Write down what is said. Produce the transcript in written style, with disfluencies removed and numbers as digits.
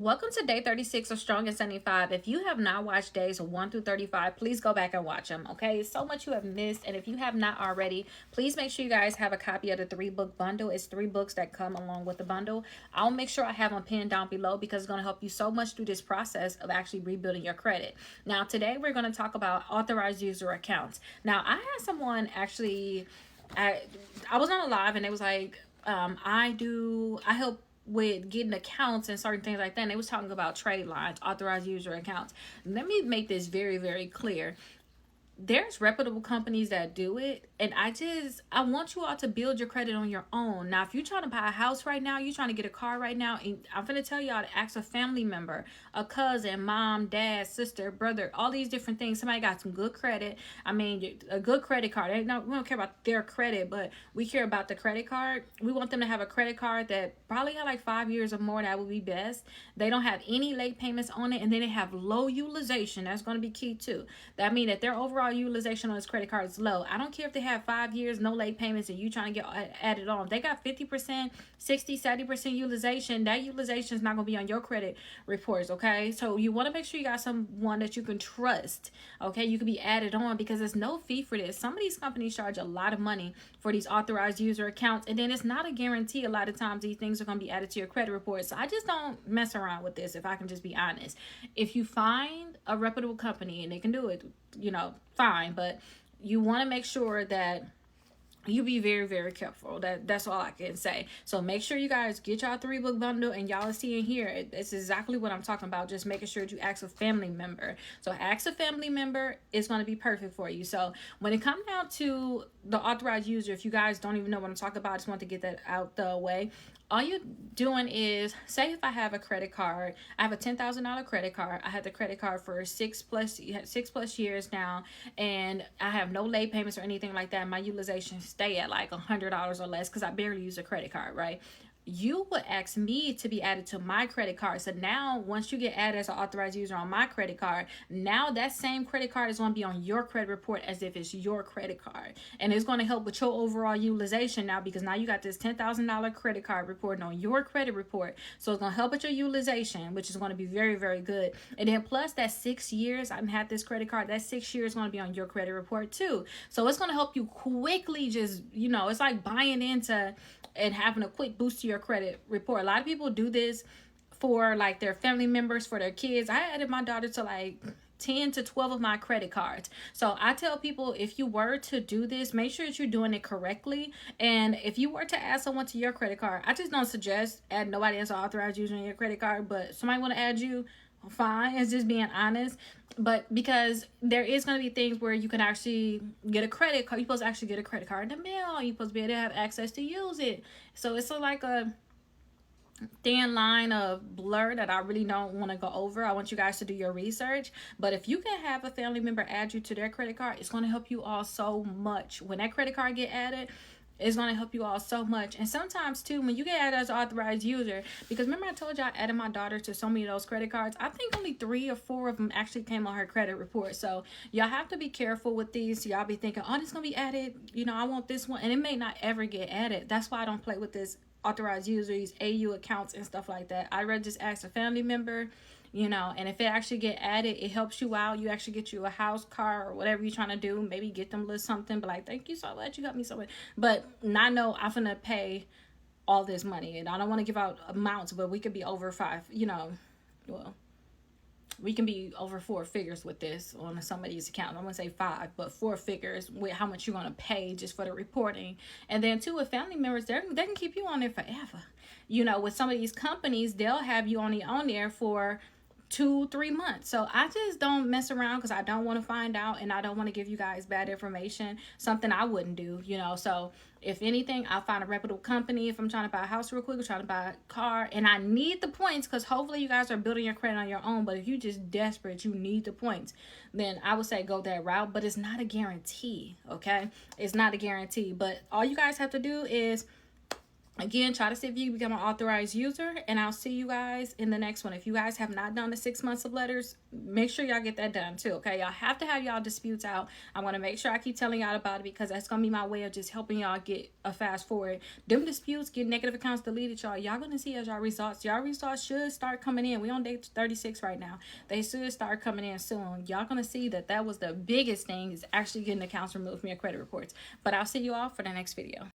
Welcome to day 36 of Strong and 75. If you have not watched days 1 through 35, please go back and watch them, okay? So much you have missed, and if you have not already, please make sure you guys have a copy of the 3-book bundle. It's 3 books that come along with the bundle. I'll make sure I have them pinned down below because it's going to help you so much through this process of actually rebuilding your credit. Now, today we're going to talk about authorized user accounts. Now, I had someone actually, I was on a live, and it was like, I help with getting accounts and certain things like that. And they was talking about trade lines, authorized user accounts. Let me make this very, very clear. There's reputable companies that do it, and I want you all to build your credit on your own. Now, if you're trying to buy a house right now, you're trying to get a car right now, and I'm gonna tell y'all to ask a family member, a cousin, mom, dad, sister, brother, all these different things. Somebody got some good credit. I mean, a good credit card. We don't care about their credit, but we care about the credit card. We want them to have a credit card that probably had like 5 years or more. That would be best. They don't have any late payments on it, and then they have low utilization. That's going to be key too. That means that their overall utilization on his credit card is low. I don't care if they have 5 years, no late payments, and you trying to get added on. If they got 50%, 60, 70% utilization, that utilization is not going to be on your credit reports, okay? So you want to make sure you got someone that you can trust, okay? You can be added on because there's no fee for this. Some of these companies charge a lot of money for these authorized user accounts, and then it's not a guarantee. A lot of times these things are going to be added to your credit report. So I just don't mess around with this, if I can just be honest. If you find a reputable company and they can do it, fine, but you want to make sure that you be very, very careful. That's all I can say. So make sure you guys get y'all 3-book bundle, and y'all are seeing here, it's exactly what I'm talking about. Just making sure that you ask a family member. So ask a family member, it's going to be perfect for you. So when it comes down to the authorized user, if you guys don't even know what I'm talking about, I just want to get that out the way. All you're doing is, say if I have a credit card, I have a $10,000 credit card. I had the credit card for 6 plus years now, and I have no late payments or anything like that. My utilization stay at like $100 or less because I barely use a credit card, right? You would ask me to be added to my credit card. So now once you get added as an authorized user on my credit card, now that same credit card is going to be on your credit report as if it's your credit card. And it's going to help with your overall utilization now, because now you got this $10,000 credit card reporting on your credit report. So it's going to help with your utilization, which is going to be very, very good. And then plus that 6 years I've had this credit card, that 6 years is going to be on your credit report too. So it's going to help you quickly just, it's like buying into and having a quick boost to your credit report. A lot of people do this for like their family members, for their kids. I added my daughter to like 10 to 12 of my credit cards. So I tell people, if you were to do this, make sure that you're doing it correctly. And if you were to add someone to your credit card, I just don't suggest add nobody as an authorized user on your credit card, but somebody want to add you, fine. It's just being honest. But because there is going to be things where you can actually get a credit card, you're supposed to actually get a credit card in the mail, you're supposed to be able to have access to use it. So it's like a thin line of blur that I really don't want to go over. I want you guys to do your research. But if you can have a family member add you to their credit card, it's going to help you all so much. When that credit card get added, it's going to help you all so much. And sometimes too, when you get added as an authorized user, because remember I told you I added my daughter to so many of those credit cards, I think only 3 or 4 of them actually came on her credit report. So y'all have to be careful with these. Y'all be thinking, oh, this is going to be added, I want this one, and it may not ever get added. That's why I don't play with this authorized users, AU accounts and stuff like that. I'd rather just ask a family member, and if it actually get added, it helps you out. You actually get you a house, car, or whatever you're trying to do. Maybe get them a little something, but like, thank you so much, you got me so much. But not know I'm gonna pay all this money, and I don't want to give out amounts, but we could be over 5, well, we can be over 4 figures with this on some of these accounts. I'm going to say 5, but 4 figures with how much you're going to pay just for the reporting. And then too, with family members, they can keep you on there forever. With some of these companies, they'll have you only on there for 2-3 months. So I just don't mess around because I don't want to find out, and I don't want to give you guys bad information, something I wouldn't do. So if anything, I'll find a reputable company. If I'm trying to buy a house real quick, or trying to buy a car, and I need the points, because hopefully you guys are building your credit on your own. But if you just desperate, you need the points, then I would say go that route. But it's not a guarantee, okay? It's not a guarantee. But all you guys have to do is Again, try to see if you become an authorized user, and I'll see you guys in the next one. If you guys have not done the 6 months of letters, make sure y'all get that done too, okay? Y'all have to have y'all disputes out. I'm going to make sure I keep telling y'all about it, because that's going to be my way of just helping y'all get a fast forward. Them disputes, get negative accounts deleted, y'all going to see as y'all results. Y'all results should start coming in. We on day 36 right now. They should start coming in soon. Y'all going to see that was the biggest thing, is actually getting accounts removed from your credit reports. But I'll see you all for the next video.